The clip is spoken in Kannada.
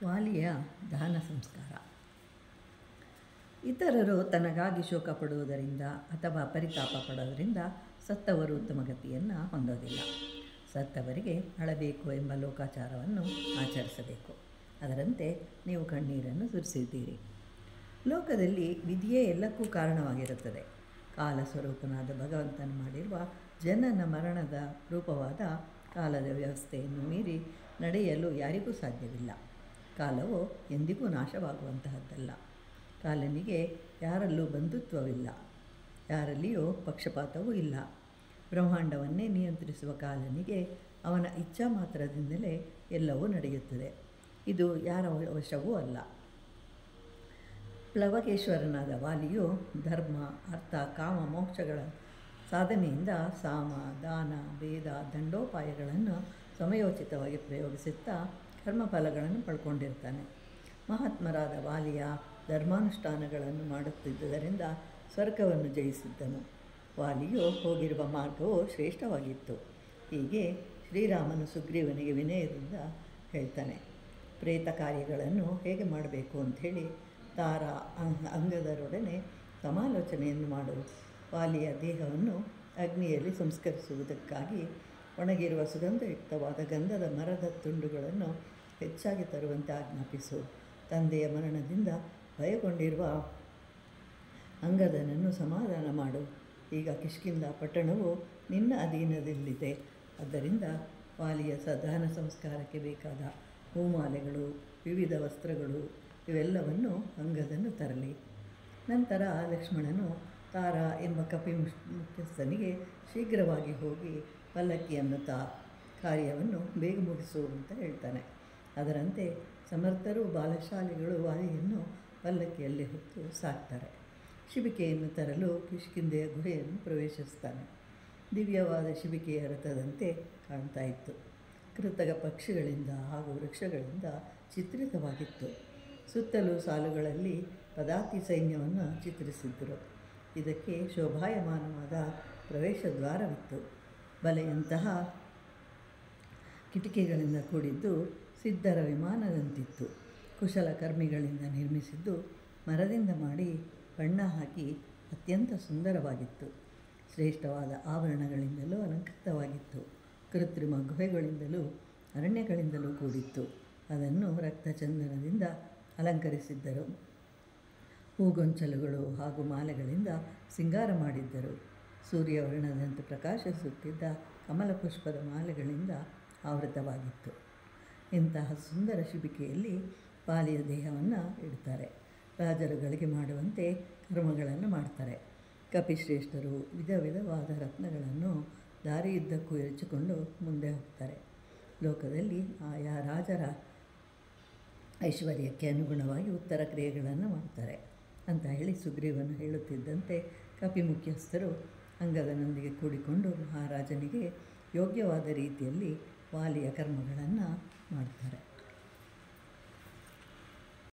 ವಾಲಿಯ ದಹನ ಸಂಸ್ಕಾರ. ಇತರರು ತನಗಾಗಿ ಶೋಕ ಪಡುವುದರಿಂದ ಅಥವಾ ಪರಿತಾಪ ಪಡೋದರಿಂದ ಸತ್ತವರು ಉತ್ತಮ ಗತಿಯನ್ನು ಹೊಂದೋದಿಲ್ಲ. ಸತ್ತವರಿಗೆ ಅಳಬೇಕು ಎಂಬ ಲೋಕಾಚಾರವನ್ನು ಆಚರಿಸಬೇಕು. ಅದರಂತೆ ನೀವು ಕಣ್ಣೀರನ್ನು ಸುರಿಸಿದ್ದೀರಿ. ಲೋಕದಲ್ಲಿ ವಿಧಿಯೇ ಎಲ್ಲಕ್ಕೂ ಕಾರಣವಾಗಿರುತ್ತದೆ. ಕಾಲ ಸ್ವರೂಪನಾದ ಭಗವಂತನು ಮಾಡಿರುವ ಜನನ ಮರಣದ ರೂಪವಾದ ಕಾಲದ ವ್ಯವಸ್ಥೆಯನ್ನು ಮೀರಿ ನಡೆಯಲು ಯಾರಿಗೂ ಸಾಧ್ಯವಿಲ್ಲ. ಕಾಲವು ಎಂದಿಗೂ ನಾಶವಾಗುವಂತಹದ್ದಲ್ಲ. ಕಾಲನಿಗೆ ಯಾರಲ್ಲೂ ಬಂಧುತ್ವವಿಲ್ಲ, ಯಾರಲ್ಲಿಯೂ ಪಕ್ಷಪಾತವೂ ಇಲ್ಲ. ಬ್ರಹ್ಮಾಂಡವನ್ನೇ ನಿಯಂತ್ರಿಸುವ ಕಾಲನಿಗೆ ಅವನ ಇಚ್ಛಾ ಮಾತ್ರದಿಂದಲೇ ಎಲ್ಲವೂ ನಡೆಯುತ್ತದೆ. ಇದು ಯಾರ ವಶವೂ ಅಲ್ಲ. ಪ್ಲವಕೇಶ್ವರನಾದ ವಾಲಿಯು ಧರ್ಮ, ಅರ್ಥ, ಕಾಮ, ಮೋಕ್ಷಗಳ ಸಾಧನೆಯಿಂದ ಸಾಮ, ದಾನ, ಭೇದ, ದಂಡೋಪಾಯಗಳನ್ನು ಸಮಯೋಚಿತವಾಗಿ ಪ್ರಯೋಗಿಸುತ್ತಾ ಕರ್ಮಫಲಗಳನ್ನು ಪಡ್ಕೊಂಡಿರ್ತಾನೆ. ಮಹಾತ್ಮರಾದ ವಾಲಿಯ ಧರ್ಮಾನುಷ್ಠಾನಗಳನ್ನು ಮಾಡುತ್ತಿದ್ದುದರಿಂದ ಸ್ವರ್ಗವನ್ನು ಜಯಿಸಿದ್ದನು. ವಾಲಿಯು ಹೋಗಿರುವ ಮಾರ್ಗವು ಶ್ರೇಷ್ಠವಾಗಿತ್ತು. ಹೀಗೆ ಶ್ರೀರಾಮನು ಸುಗ್ರೀವನಿಗೆ ವಿನಯದಿಂದ ಹೇಳ್ತಾನೆ. ಪ್ರೇತ ಕಾರ್ಯಗಳನ್ನು ಹೇಗೆ ಮಾಡಬೇಕು ಅಂಥೇಳಿ ತಾರ ಅಂಗದರೊಡನೆ ಸಮಾಲೋಚನೆಯನ್ನು ಮಾಡು. ವಾಲಿಯ ದೇಹವನ್ನು ಅಗ್ನಿಯಲ್ಲಿ ಸಂಸ್ಕರಿಸುವುದಕ್ಕಾಗಿ ಒಣಗಿರುವ ಸುಗಂಧಯುಕ್ತವಾದ ಗಂಧದ ಮರದ ತುಂಡುಗಳನ್ನು ಹೆಚ್ಚಾಗಿ ತರುವಂತೆ ಆಜ್ಞಾಪಿಸು. ತಂದೆಯ ಮರಣದಿಂದ ಭಯಗೊಂಡಿರುವ ಅಂಗದನನ್ನು ಸಮಾಧಾನ ಮಾಡು. ಈಗ ಕಿಷ್ಕಿಂಧ ಪಟ್ಟಣವು ನಿನ್ನ ಅಧೀನದಲ್ಲಿದೆ. ಆದ್ದರಿಂದ ವಾಲಿಯ ದಹನ ಸಂಸ್ಕಾರಕ್ಕೆ ಬೇಕಾದ ಹೂಮಾಲೆಗಳು, ವಿವಿಧ ವಸ್ತ್ರಗಳು ಇವೆಲ್ಲವನ್ನು ಅಂಗದನು ತರಲಿ. ನಂತರ ಲಕ್ಷ್ಮಣನು ತಾರ ಎಂಬ ಕಪಿ ಮುಖ್ಯಸ್ಥನಿಗೆ ಶೀಘ್ರವಾಗಿ ಹೋಗಿ ಪಲ್ಲಕ್ಕಿಯನ್ನು ಕಾರ್ಯವನ್ನು ಬೇಗ ಮುಗಿಸು ಅಂತ ಹೇಳ್ತಾನೆ. ಅದರಂತೆ ಸಮರ್ಥರು ಬಾಲಶಾಲಿಗಳು ವಾಲಿಯನ್ನು ಪಲ್ಲಕ್ಕಿಯಲ್ಲಿ ಹೊತ್ತು ಸಾಕ್ತಾರೆ. ಶಿಬಿಕೆಯನ್ನು ತರಲು ಕಿಷ್ಕಿಂಧೆಯ ಗುಹೆಯನ್ನು ಪ್ರವೇಶಿಸ್ತಾನೆ. ದಿವ್ಯವಾದ ಶಿಬಿಕೆಯ ರಥದಂತೆ ಕಾಣ್ತಾ ಇತ್ತು. ಕೃತಕ ಪಕ್ಷಿಗಳಿಂದ ಹಾಗೂ ವೃಕ್ಷಗಳಿಂದ ಚಿತ್ರಿತವಾಗಿತ್ತು. ಸುತ್ತಲೂ ಸಾಲುಗಳಲ್ಲಿ ಪದಾತಿ ಸೈನ್ಯವನ್ನು ಚಿತ್ರಿಸಿದ್ದರು. ಇದಕ್ಕೆ ಶೋಭಾಯಮಾನವಾದ ಪ್ರವೇಶ ದ್ವಾರವಿತ್ತು. ಬಲೆಯಂತಹ ಕಿಟಕಿಗಳಿಂದ ಕೂಡಿದ್ದು ಸಿದ್ಧರ ವಿಮಾನದಂತಿತ್ತು. ಕುಶಲಕರ್ಮಿಗಳಿಂದ ನಿರ್ಮಿಸಿದ್ದು, ಮರದಿಂದ ಮಾಡಿ ಬಣ್ಣ ಹಾಕಿ ಅತ್ಯಂತ ಸುಂದರವಾಗಿತ್ತು. ಶ್ರೇಷ್ಠವಾದ ಆಭರಣಗಳಿಂದಲೂ ಅಲಂಕೃತವಾಗಿತ್ತು. ಕೃತ್ರಿಮ ಗುಹೆಗಳಿಂದಲೂ ಅರಣ್ಯಗಳಿಂದಲೂ ಕೂಡಿತ್ತು. ಅದನ್ನು ರಕ್ತಚಂದನದಿಂದ ಅಲಂಕರಿಸಿದ್ದರು. ಹೂಗೊಂಚಲುಗಳು ಹಾಗೂ ಮಾಲೆಗಳಿಂದ ಸಿಂಗಾರ ಮಾಡಿದ್ದರು. ಸೂರ್ಯವರ್ಣದಂತೆ ಪ್ರಕಾಶಿಸುತ್ತಿದ್ದ ಕಮಲ ಪುಷ್ಪದ ಮಾಲೆಗಳಿಂದ ಆವೃತವಾಗಿತ್ತು. ಇಂತಹ ಸುಂದರ ಶಿಬಿಕೆಯಲ್ಲಿ ವಾಲಿಯ ದೇಹವನ್ನು ಇಡ್ತಾರೆ. ರಾಜರು ಗಳಿಗೆ ಮಾಡುವಂತೆ ಕರ್ಮಗಳನ್ನು ಮಾಡ್ತಾರೆ. ಕಪಿಶ್ರೇಷ್ಠರು ವಿಧ ವಿಧವಾದ ರತ್ನಗಳನ್ನು ದಾರಿಯುದ್ದಕ್ಕೂ ಎರಚಿಕೊಂಡು ಮುಂದೆ ಹೋಗ್ತಾರೆ. ಲೋಕದಲ್ಲಿ ಆಯಾ ರಾಜರ ಐಶ್ವರ್ಯಕ್ಕೆ ಅನುಗುಣವಾಗಿ ಉತ್ತರ ಕ್ರಿಯೆಗಳನ್ನು ಮಾಡ್ತಾರೆ ಅಂತ ಹೇಳಿ ಸುಗ್ರೀವನು ಹೇಳುತ್ತಿದ್ದಂತೆ ಕಪಿ ಮುಖ್ಯಸ್ಥರು ಅಂಗದನೊಂದಿಗೆ ಕೂಡಿಕೊಂಡು ಮಹಾರಾಜನಿಗೆ ಯೋಗ್ಯವಾದ ರೀತಿಯಲ್ಲಿ ವಾಲಿಯ ಕರ್ಮಗಳನ್ನು ಮಾಡ್ತಾರೆ.